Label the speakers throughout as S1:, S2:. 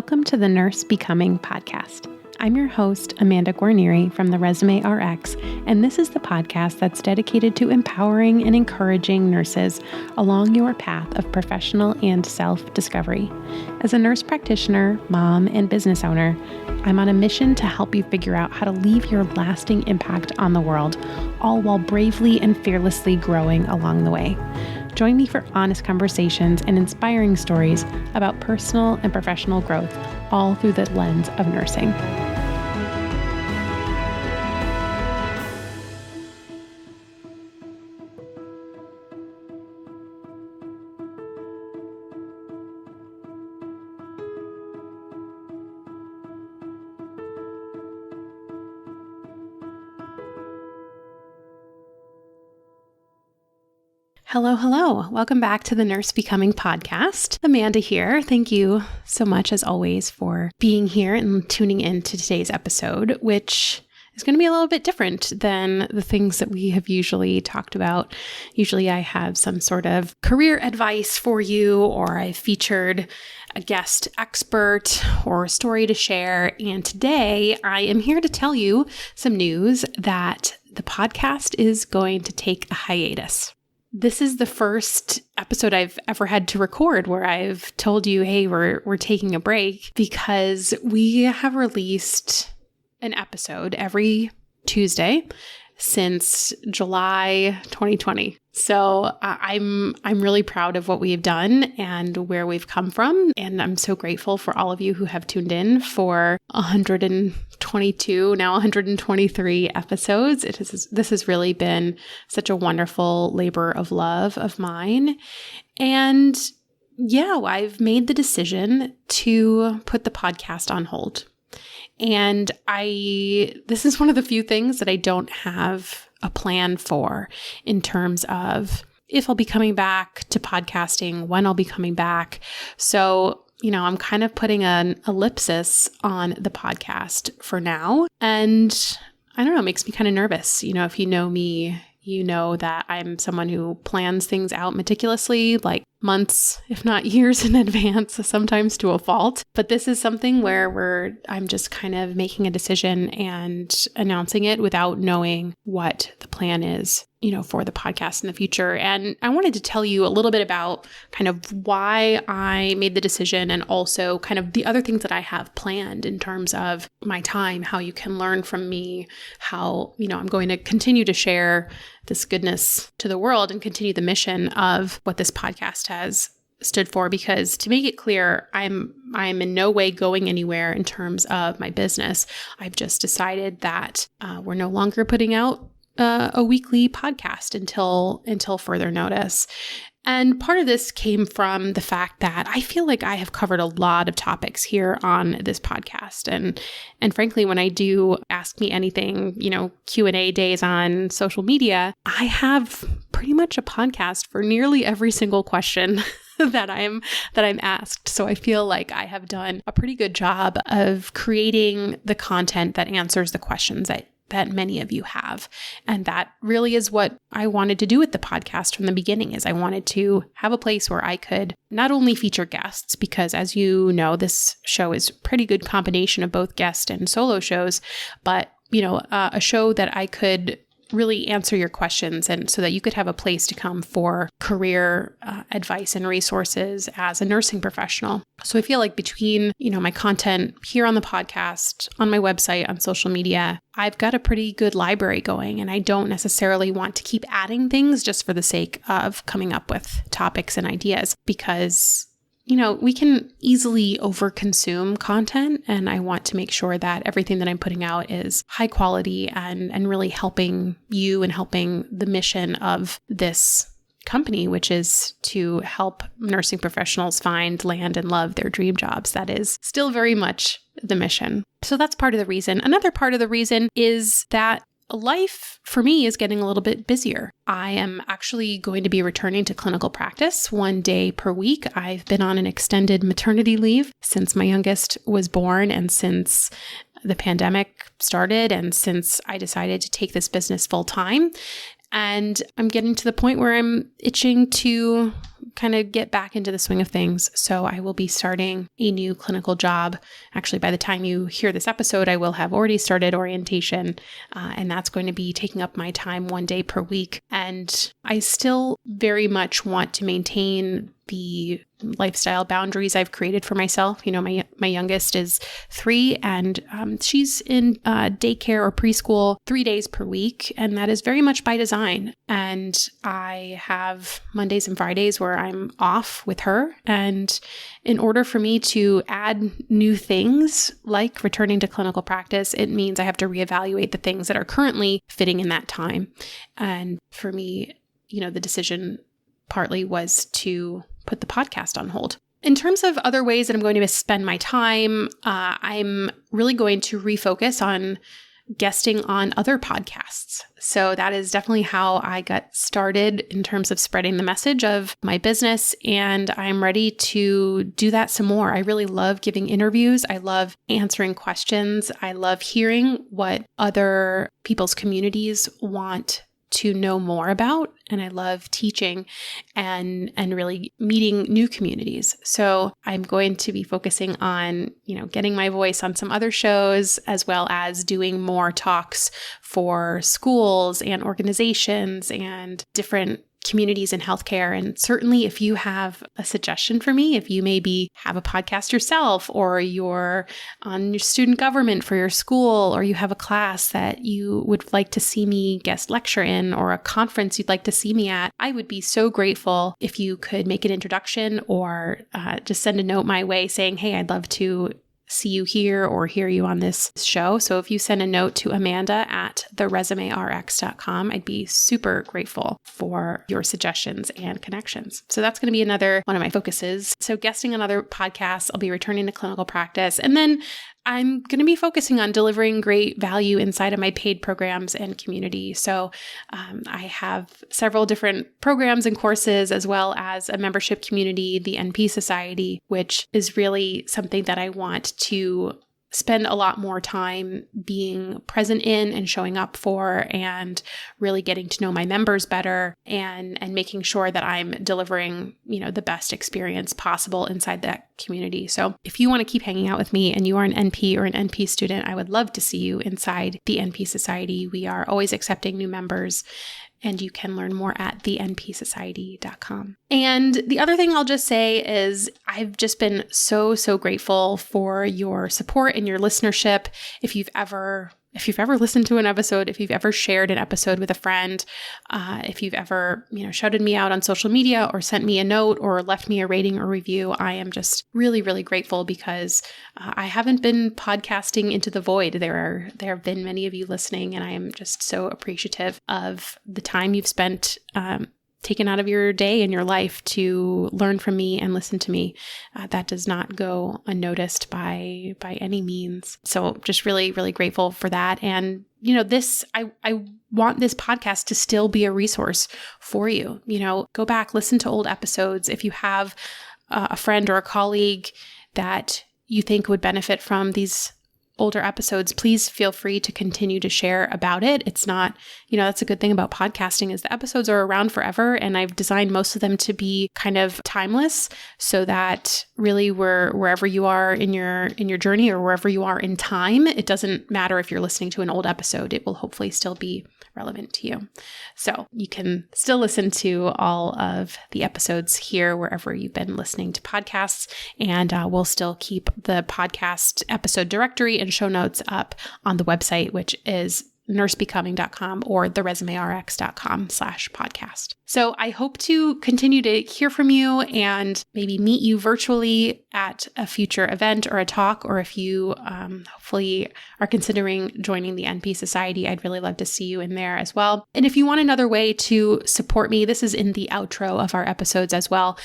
S1: Welcome to the Nurse Becoming podcast. I'm your host, Amanda Guarnieri from the Resume RX, and this is the podcast that's dedicated to empowering and encouraging nurses along your path of professional and self-discovery. As a nurse practitioner, mom, and business owner, I'm on a mission to help you figure out how to leave your lasting impact on the world, all while bravely and fearlessly growing along the way. Join me for honest conversations and inspiring stories about personal and professional growth, all through the lens of nursing. Hello. Welcome back to the Nurse Becoming podcast. Amanda here. Thank you so much, as always, for being here and tuning in to today's episode, which is going to be a little bit different than the things that we have usually talked about. Usually I have some sort of career advice for you, or I featured a guest expert or a story to share. And today I am here to tell you some news that the podcast is going to take a hiatus. This is the first episode I've ever had to record where I've told you, hey, we're taking a break, because we have released an episode every Tuesday since July 2020. So I'm really proud of what we've done and where we've come from. And I'm so grateful for all of you who have tuned in for 122, now 123 episodes. This has really been such a wonderful labor of love of mine. And yeah, I've made the decision to put the podcast on hold. And this is one of the few things that I don't have a plan for in terms of if I'll be coming back to podcasting, when I'll be coming back. So, I'm kind of putting an ellipsis on the podcast for now. And I don't know, it makes me kind of nervous. If you know me, you know that I'm someone who plans things out meticulously, like months, if not years in advance, sometimes to a fault. But this is something where I'm just kind of making a decision and announcing it without knowing what the plan is, for the podcast in the future. And I wanted to tell you a little bit about kind of why I made the decision, and also kind of the other things that I have planned in terms of my time, how you can learn from me, how, I'm going to continue to share this goodness to the world and continue the mission of what this podcast has stood for. Because to make it clear, I'm in no way going anywhere in terms of my business. I've just decided that we're no longer putting out a weekly podcast until further notice. And part of this came from the fact that I feel like I have covered a lot of topics here on this podcast. And frankly, when I do Ask Me Anything, Q&A days on social media, I have pretty much a podcast for nearly every single question that I'm asked. So I feel like I have done a pretty good job of creating the content that answers the questions that many of you have. And that really is what I wanted to do with the podcast from the beginning. Is I wanted to have a place where I could not only feature guests, because as you know, this show is a pretty good combination of both guest and solo shows, but a show that I could really answer your questions, and so that you could have a place to come for career advice and resources as a nursing professional. So I feel like between, my content here on the podcast, on my website, on social media, I've got a pretty good library going, and I don't necessarily want to keep adding things just for the sake of coming up with topics and ideas, because we can easily overconsume content, and I want to make sure that everything that I'm putting out is high quality and really helping you and helping the mission of this company, which is to help nursing professionals find, land, and love their dream jobs. That is still very much the mission. So that's part of the reason. Another part of the reason is that life for me is getting a little bit busier. I am actually going to be returning to clinical practice 1 day per week. I've been on an extended maternity leave since my youngest was born, and since the pandemic started, and since I decided to take this business full time. And I'm getting to the point where I'm itching to kind of get back into the swing of things. So I will be starting a new clinical job. Actually, by the time you hear this episode, I will have already started orientation, and that's going to be taking up my time 1 day per week. And I still very much want to maintain the lifestyle boundaries I've created for myself. My youngest is 3, and she's in daycare or preschool 3 days per week. And that is very much by design. And I have Mondays and Fridays where I'm off with her. And in order for me to add new things like returning to clinical practice, it means I have to reevaluate the things that are currently fitting in that time. And for me, the decision partly was to put the podcast on hold. In terms of other ways that I'm going to spend my time, I'm really going to refocus on guesting on other podcasts. So that is definitely how I got started in terms of spreading the message of my business. And I'm ready to do that some more. I really love giving interviews. I love answering questions. I love hearing what other people's communities want to know more about. And I love teaching and really meeting new communities. So I'm going to be focusing on, getting my voice on some other shows, as well as doing more talks for schools and organizations and different communities in healthcare. And certainly if you have a suggestion for me, if you maybe have a podcast yourself, or you're on your student government for your school, or you have a class that you would like to see me guest lecture in, or a conference you'd like to see me at, I would be so grateful if you could make an introduction or just send a note my way saying, hey, I'd love to see you here or hear you on this show. So if you send a note to Amanda@theresumérx.com, I'd be super grateful for your suggestions and connections. So that's going to be another one of my focuses. So guesting on other podcasts, I'll be returning to clinical practice. And then I'm going to be focusing on delivering great value inside of my paid programs and community. So I have several different programs and courses, as well as a membership community, the NP Society, which is really something that I want to spend a lot more time being present in and showing up for, and really getting to know my members better and making sure that I'm delivering, the best experience possible inside that community. So if you want to keep hanging out with me and you are an NP or an NP student, I would love to see you inside the NP Society. We are always accepting new members, and you can learn more at thenpsociety.com. And the other thing I'll just say is I've just been so grateful for your support and your listenership. If you've ever listened to an episode, if you've ever shared an episode with a friend, if you've ever, shouted me out on social media or sent me a note or left me a rating or review, I am just really, really grateful, because I haven't been podcasting into the void. There have been many of you listening, and I am just so appreciative of the time you've spent taken out of your day and your life to learn from me and listen to me. That does not go unnoticed by any means. So just really, really grateful for that. And, I want this podcast to still be a resource for you. Go back, listen to old episodes. If you have a friend or a colleague that you think would benefit from these older episodes, please feel free to continue to share about it. It's not, that's a good thing about podcasting, is the episodes are around forever, and I've designed most of them to be kind of timeless, so that really wherever you are in your journey, or wherever you are in time, it doesn't matter if you're listening to an old episode, it will hopefully still be relevant to you. So you can still listen to all of the episodes here wherever you've been listening to podcasts, and we'll still keep the podcast episode directory and show notes up on the website, which is nursebecoming.com or theresumérx.com/podcast. So I hope to continue to hear from you and maybe meet you virtually at a future event or a talk, or if you hopefully are considering joining the NP Society, I'd really love to see you in there as well. And if you want another way to support me, this is in the outro of our episodes as well,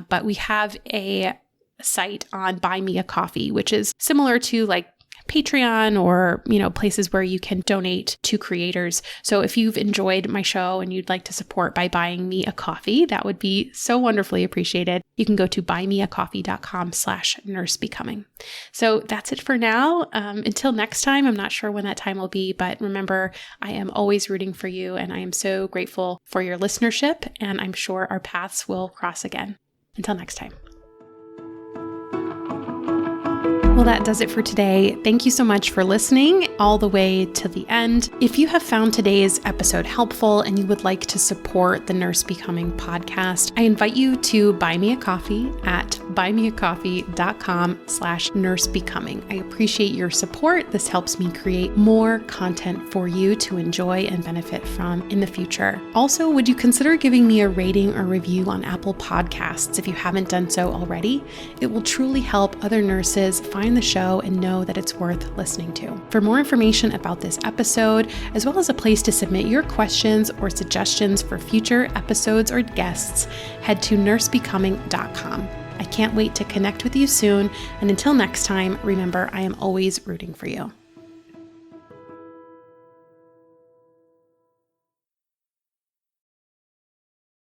S1: but we have a site on Buy Me a Coffee, which is similar to like Patreon or, places where you can donate to creators. So if you've enjoyed my show and you'd like to support by buying me a coffee, that would be so wonderfully appreciated. You can go to buymeacoffee.com/nursebecoming. So that's it for now. Until next time, I'm not sure when that time will be, but remember, I am always rooting for you and I am so grateful for your listenership, and I'm sure our paths will cross again. Until next time. Well, that does it for today. Thank you so much for listening all the way to the end. If you have found today's episode helpful and you would like to support the Nurse Becoming podcast, I invite you to buy me a coffee at buymeacoffee.com/nursebecoming. I appreciate your support. This helps me create more content for you to enjoy and benefit from in the future. Also, would you consider giving me a rating or review on Apple Podcasts if you haven't done so already? It will truly help other nurses find the show and know that it's worth listening to. For more information about this episode, as well as a place to submit your questions or suggestions for future episodes or guests, head to nursebecoming.com. I can't wait to connect with you soon, and until next time, remember, I am always rooting for you.